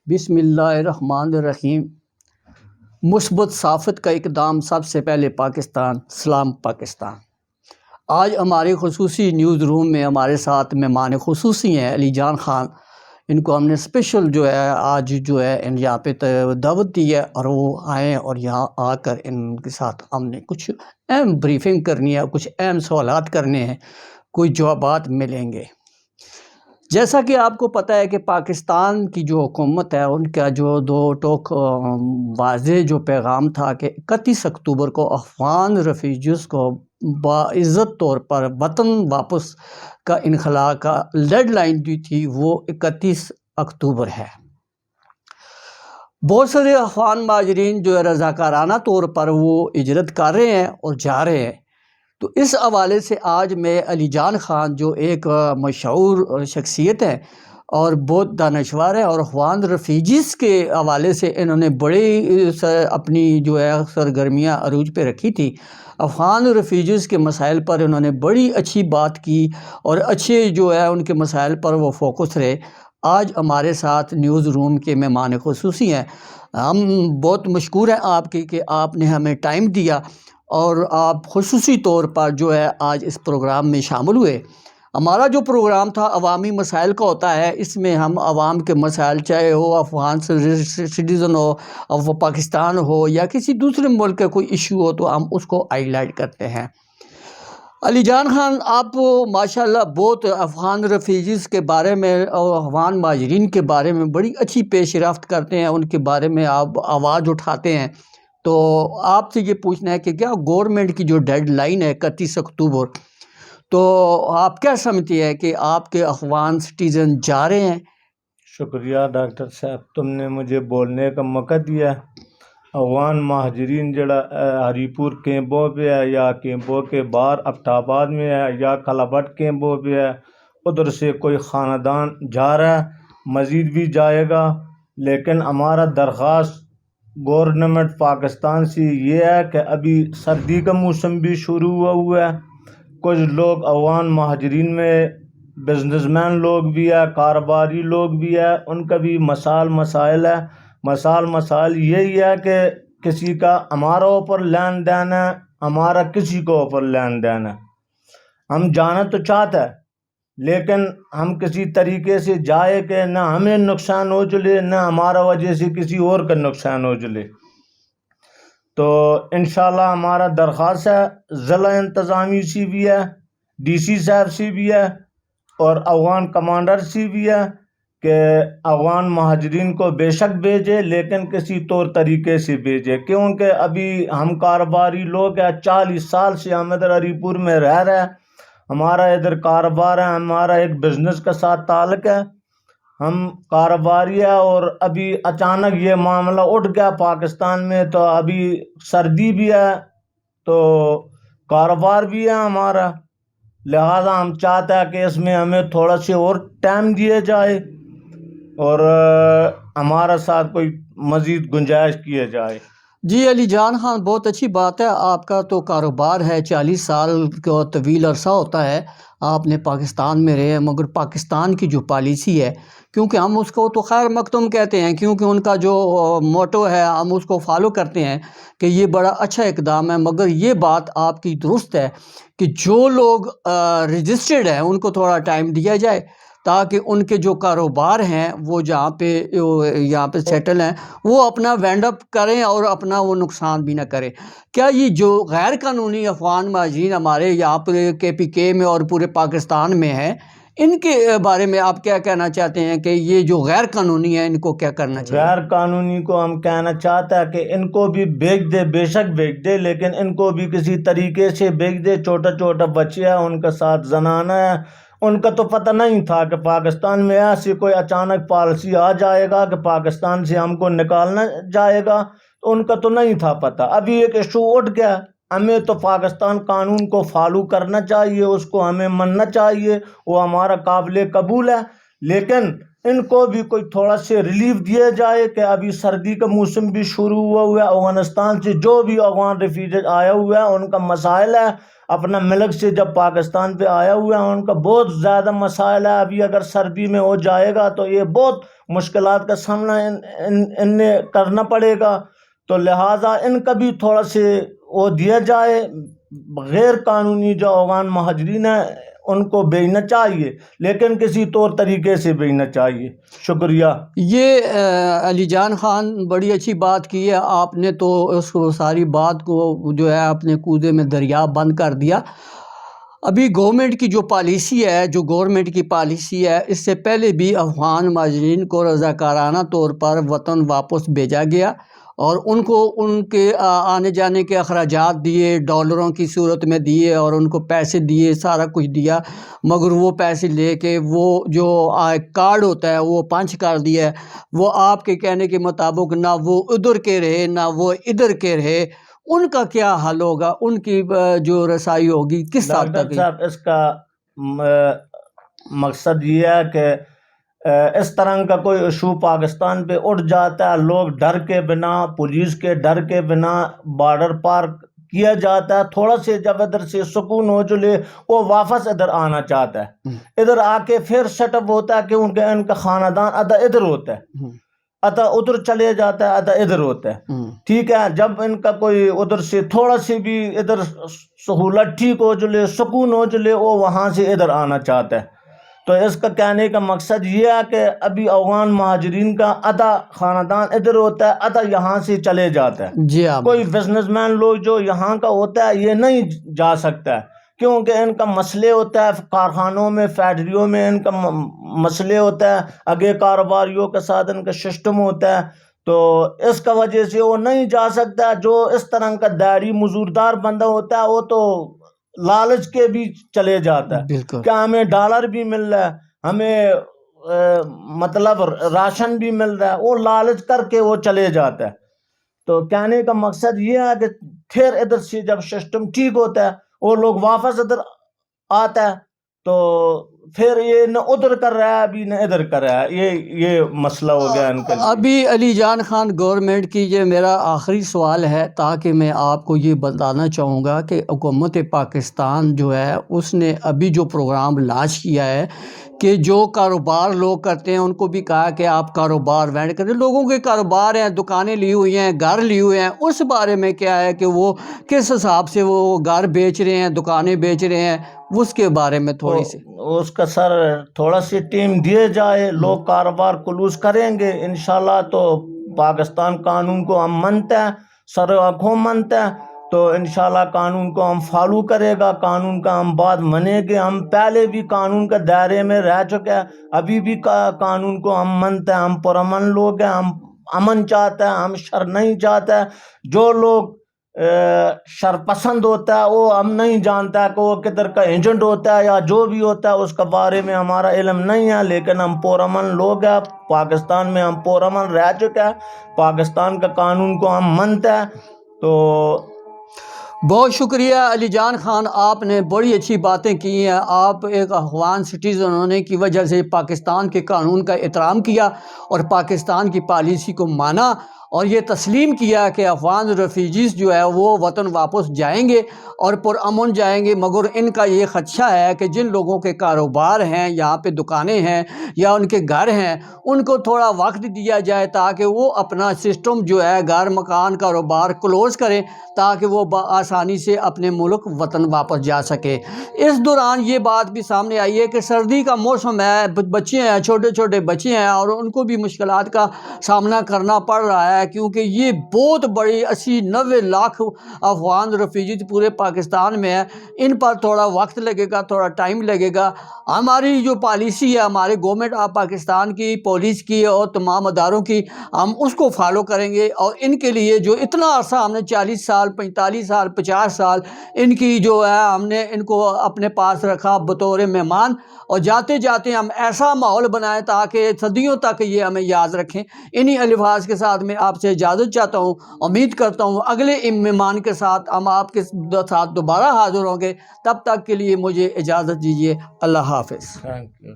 بسم اللہ الرحمن الرحیم۔ مثبت صافت کا اقدام سب سے پہلے پاکستان، سلام پاکستان۔ آج ہمارے خصوصی نیوز روم میں ہمارے ساتھ مہمان خصوصی ہیں علی جان خان۔ ان کو ہم نے اسپیشل آج یہاں پہ دعوت دی ہے اور وہ آئیں اور یہاں آ کر ان کے ساتھ ہم نے کچھ اہم بریفنگ کرنی ہے، کچھ اہم سوالات کرنے ہیں، کوئی جوابات ملیں گے۔ جیسا کہ آپ کو پتہ ہے کہ پاکستان کی جو حکومت ہے ان کا جو دو ٹوک واضح جو پیغام تھا کہ 31 اکتوبر کو افغان ریفیوجیز کو باعزت طور پر وطن واپس کا انخلاء کا ڈیڈ لائن دی تھی، وہ 31 اکتوبر ہے۔ بہت سارے افغان مہاجرین جو رضاکارانہ طور پر وہ ہجرت کر رہے ہیں اور جا رہے ہیں، تو اس حوالے سے آج میں علی جان خان جو ایک مشہور شخصیت ہے اور بہت دانشور ہے اور افغان ریفیوجیز کے حوالے سے انہوں نے بڑی اپنی سرگرمیاں عروج پہ رکھی تھی۔ افغان ریفیوجیز کے مسائل پر انہوں نے بڑی اچھی بات کی اور اچھے ان کے مسائل پر وہ فوکس رہے۔ آج ہمارے ساتھ نیوز روم کے مہمان خصوصی ہیں۔ ہم بہت مشکور ہیں آپ کی کہ آپ نے ہمیں ٹائم دیا اور آپ خصوصی طور پر آج اس پروگرام میں شامل ہوئے۔ ہمارا جو پروگرام تھا عوامی مسائل کا ہوتا ہے، اس میں ہم عوام کے مسائل چاہے ہو افغان سٹیزن ہو پاکستان ہو یا کسی دوسرے ملک کا کوئی ایشو ہو تو ہم اس کو ہائی لائٹ کرتے ہیں۔ علی جان خان، آپ ماشاءاللہ بہت افغان ریفیوجیز کے بارے میں اور افغان مہاجرین کے بارے میں بڑی اچھی پیش رفت کرتے ہیں، ان کے بارے میں آپ آواز اٹھاتے ہیں۔ تو آپ سے یہ پوچھنا ہے کہ کیا گورنمنٹ کی جو ڈیڈ لائن ہے 31 اکتوبر، تو آپ کیا سمجھتی ہے کہ آپ کے افغان سٹیزن جا رہے ہیں؟ شکریہ ڈاکٹر صاحب، تم نے مجھے بولنے کا موقع دیا۔ افغان مہاجرین جڑا ہری پور کیمپوں پہ ہے یا کیمپوں کے باہر افتا آباد میں ہے یا کلابٹ کیمپوں پہ ہے، ادھر سے کوئی خاندان جا رہا ہے، مزید بھی جائے گا، لیکن ہمارا درخواست گورنمنٹ پاکستان سے یہ ہے کہ ابھی سردی کا موسم بھی شروع ہوا ہے۔ کچھ لوگ افغان مہاجرین میں بزنس مین لوگ بھی ہے، کاروباری لوگ بھی ہے، ان کا بھی مسائل ہے۔ مسائل یہی ہے کہ کسی کا ہمارا اوپر لین دین ہے، ہمارا کسی کو اوپر لین دین ہے۔ ہم جانا تو چاہتا ہے لیکن ہم کسی طریقے سے جائے کہ نہ ہمیں نقصان ہو چلے نہ ہمارا وجہ سے کسی اور کا نقصان ہو چلے۔ تو انشاءاللہ ہمارا درخواست ہے ضلع انتظامی سے بھی ہے، ڈی سی صاحب سے بھی ہے اور افغان کمانڈر سے بھی ہے کہ افغان مہاجرین کو بے شک بھیجے لیکن کسی طور طریقے سے بھیجے، کیونکہ ابھی ہم کاروباری لوگ ہیں، 40 سال سے ہم ادھر ہری پور میں رہ رہے ہیں، ہمارا ادھر کاروبار ہے، ہمارا ایک بزنس کے ساتھ تعلق ہے، ہم کاروباری ہے اور ابھی اچانک یہ معاملہ اٹھ گیا پاکستان میں، تو ابھی سردی بھی ہے تو کاروبار بھی ہے ہمارا، لہذا ہم چاہتے ہیں کہ اس میں ہمیں تھوڑا سا اور ٹائم دیا جائے اور ہمارا ساتھ کوئی مزید گنجائش کیا جائے۔ جی علی جان خان، بہت اچھی بات ہے۔ آپ کا تو کاروبار ہے، 40 سال کا طویل عرصہ ہوتا ہے آپ نے پاکستان میں رہے، مگر پاکستان کی جو پالیسی ہے، کیونکہ ہم اس کو تو خیر مقدم کہتے ہیں، کیونکہ ان کا جو موٹو ہے ہم اس کو فالو کرتے ہیں کہ یہ بڑا اچھا اقدام ہے، مگر یہ بات آپ کی درست ہے کہ جو لوگ رجسٹرڈ ہیں ان کو تھوڑا ٹائم دیا جائے تاکہ ان کے جو کاروبار ہیں وہ یہاں پہ سیٹل ہیں، وہ اپنا وینڈ اپ کریں اور اپنا وہ نقصان بھی نہ کریں۔ کیا یہ جو غیر قانونی افغان مہاجرین ہمارے یہاں پہ KPK میں اور پورے پاکستان میں ہیں، ان کے بارے میں آپ کیا کہنا چاہتے ہیں کہ یہ جو غیر قانونی ہے ان کو کیا کرنا چاہیے؟ غیر قانونی کو ہم کہنا چاہتے ہیں کہ ان کو بھی بھیج دے، بے شک بھیج دے، لیکن ان کو بھی کسی طریقے سے بھیج دے۔ چھوٹا بچے ہیں، ان کا ساتھ زنانہ ہے، ان کا تو پتہ نہیں تھا کہ پاکستان میں ایسی کوئی اچانک پالیسی آ جائے گا کہ پاکستان سے ہم کو نکالنا جائے گا، تو ان کا تو نہیں تھا پتہ۔ ابھی ایک ایشو اٹھ گیا، ہمیں تو پاکستان قانون کو فالو کرنا چاہیے، اس کو ہمیں مننا چاہیے، وہ ہمارا قابل قبول ہے، لیکن ان کو بھی کوئی تھوڑا سے ریلیف دیا جائے کہ ابھی سردی کا موسم بھی شروع ہوا ہے. افغانستان سے جو بھی افغان ریفیوجی آیا ہوا ہے ان کا مسائل ہے, اپنا ملک سے جب پاکستان پہ آیا ہوا ہے ان کا بہت زیادہ مسائل ہے. ابھی اگر سردی میں ہو جائے گا تو یہ بہت مشکلات کا سامنا ان نے کرنا پڑے گا. تو لہٰذا ان کا بھی تھوڑا سے وہ دیا جائے. غیر قانونی جو افغان مہاجرین ہیں ان کو بھیجنا چاہیے, لیکن کسی طور طریقے سے بھیجنا چاہیے. شکریہ. یہ علی جان خان بڑی اچھی بات کی ہے آپ نے, تو اس کو ساری بات کو جو ہے اپنے کودے میں دریا بند کر دیا. ابھی گورنمنٹ کی جو پالیسی ہے, جو گورنمنٹ کی پالیسی ہے, اس سے پہلے بھی افغان مہاجرین کو رضاکارانہ طور پر وطن واپس بھیجا گیا اور ان کو ان کے آنے جانے کے اخراجات دیے, ڈالروں کی صورت میں دیے اور ان کو پیسے دیے, سارا کچھ دیا. مگر وہ پیسے لے کے وہ جو کارڈ ہوتا ہے وہ پنچ کر دیا ہے. وہ آپ کے کہنے کے مطابق نہ وہ ادھر کے رہے نہ وہ ادھر کے رہے. ان کا کیا حل ہوگا, ان کی جو رسائی ہوگی کس حد ڈاکٹر تک؟ صاحب اس کا مقصد یہ ہے کہ اس طرح کا کوئی ایشو پاکستان پہ اٹھ جاتا ہے, لوگ ڈر کے بنا, پولیس کے ڈر کے بنا بارڈر پار کیا جاتا ہے. تھوڑا سے جب ادھر سے سکون ہو چلے وہ واپس ادھر آنا چاہتا ہے, ادھر آ کے پھر سیٹ اپ ہوتا ہے کہ ان کا خاندان آدھا ادھر ہوتا ہے, آدھا ادھر چلے جاتا ہے, آدھا ادھر ہوتا ہے. ٹھیک ہے, جب ان کا کوئی ادھر سے تھوڑا سی بھی ادھر سہولت ٹھیک ہو چلے, سکون ہو چلے, وہ وہاں سے ادھر آنا چاہتا ہے. تو اس کا کہنے کا مقصد یہ ہے کہ ابھی افغان مہاجرین کا آدھا خاندان ادھر ہوتا ہے, آدھا یہاں سے چلے جاتا ہے. جی ہاں, کوئی بزنس مین لوگ جو یہاں کا ہوتا ہے یہ نہیں جا سکتا ہے, کیونکہ ان کا مسئلے ہوتا ہے کارخانوں میں, فیکٹریوں میں ان کا مسئلے ہوتا ہے, آگے کاروباریوں کے ساتھ ان کا سسٹم ہوتا ہے. تو اس کا وجہ سے وہ نہیں جا سکتا. جو اس طرح کا دیہڑی مزدور بندہ ہوتا ہے وہ تو لالچ کے بھی چلے جاتا ہے بالکل. کہ ہمیں ڈالر بھی مل رہا ہے, ہمیں مطلب راشن بھی مل رہا ہے, وہ لالچ کر کے وہ چلے جاتا ہے. تو کہنے کا مقصد یہ ہے کہ پھر ادھر سے جب سسٹم ٹھیک ہوتا ہے وہ لوگ واپس ادھر آتا ہے, تو پھر یہ نہ ادھر کر رہا ہے ابھی نہ ادھر کر رہا ہے. یہ مسئلہ ہو گیا ان کا. ابھی علی جان خان گورنمنٹ کی یہ میرا آخری سوال ہے, تاکہ میں آپ کو یہ بتانا چاہوں گا کہ حکومت پاکستان جو ہے اس نے ابھی جو پروگرام لانچ کیا ہے کہ جو کاروبار لوگ کرتے ہیں ان کو بھی کہا کہ آپ کاروبار وینڈ کریں. لوگوں کے کاروبار ہیں, دکانیں لی ہوئی ہیں, گھر لی ہوئے ہیں, اس بارے میں کیا ہے کہ وہ کس حساب سے وہ گھر بیچ رہے ہیں, دکانیں بیچ رہے ہیں, اس کے بارے میں تھوڑی سی اس کا سر تھوڑا سی ٹیم دیے جائے, لوگ کاروبار کلوز کریں گے انشاءاللہ. تو پاکستان قانون کو ہم مانتے ہیں, سر آنکھوں مانتے ہیں, تو انشاءاللہ قانون کو ہم فالو کرے گا, قانون کا ہم بات منیں گے. ہم پہلے بھی قانون کے دائرے میں رہ چکے ہیں, ابھی بھی قانون کو ہم مانتے ہیں. ہم پرامن لوگ ہیں, ہم امن چاہتے ہیں, ہم شر نہیں چاہتے. جو لوگ شر پسند ہوتا ہے وہ ہم نہیں جانتا کہ وہ کدھر کا ایجنٹ ہوتا ہے یا جو بھی ہوتا ہے, اس کے بارے میں ہمارا علم نہیں ہے. لیکن ہم پرامن لوگ ہیں, پاکستان میں ہم پرامن رہ چکے ہیں, پاکستان کا قانون کو ہم مانتے ہیں. تو بہت شکریہ علی جان خان, آپ نے بڑی اچھی باتیں کی ہیں. آپ ایک افغان سٹیزن ہونے کی وجہ سے پاکستان کے قانون کا احترام کیا اور پاکستان کی پالیسی کو مانا اور یہ تسلیم کیا کہ افغان ریفیوجیز جو ہے وہ وطن واپس جائیں گے اور پرامن جائیں گے. مگر ان کا یہ خدشہ ہے کہ جن لوگوں کے کاروبار ہیں, یہاں پہ دکانیں ہیں یا ان کے گھر ہیں, ان کو تھوڑا وقت دیا جائے تاکہ وہ اپنا سسٹم جو ہے گھر مکان کاروبار کلوز کریں, تاکہ وہ آسانی سے اپنے ملک وطن واپس جا سکے. اس دوران یہ بات بھی سامنے آئی ہے کہ سردی کا موسم ہے, بچے ہیں, چھوٹے چھوٹے بچے ہیں, اور ان کو بھی مشکلات کا سامنا کرنا پڑ رہا ہے, کیونکہ یہ بہت بڑی 80-90 لاکھ افغان ریفیوجی پورے پاکستان میں ہے. ان پر تھوڑا وقت لگے گا, تھوڑا ٹائم لگے گا. ہماری جو پالیسی ہے, ہمارے گورنمنٹ آف پاکستان کی, پولیس کی اور تمام اداروں کی, ہم اس کو فالو کریں گے. اور ان کے لیے جو اتنا عرصہ ہم نے 40 سال 45 سال 50 سال ان کی جو ہے ہم نے ان کو اپنے پاس رکھا بطور مہمان, اور جاتے جاتے ہم ایسا ماحول بنائیں تاکہ صدیوں تک یہ ہمیں یاد رکھیں. انہی الفاظ کے ساتھ میں آپ سے اجازت چاہتا ہوں. امید کرتا ہوں اگلے مہمان کے ساتھ ہم آپ کے ساتھ دوبارہ حاضر ہوں گے. تب تک کے لیے مجھے اجازت دیجیے. اللہ حافظ. Thank you.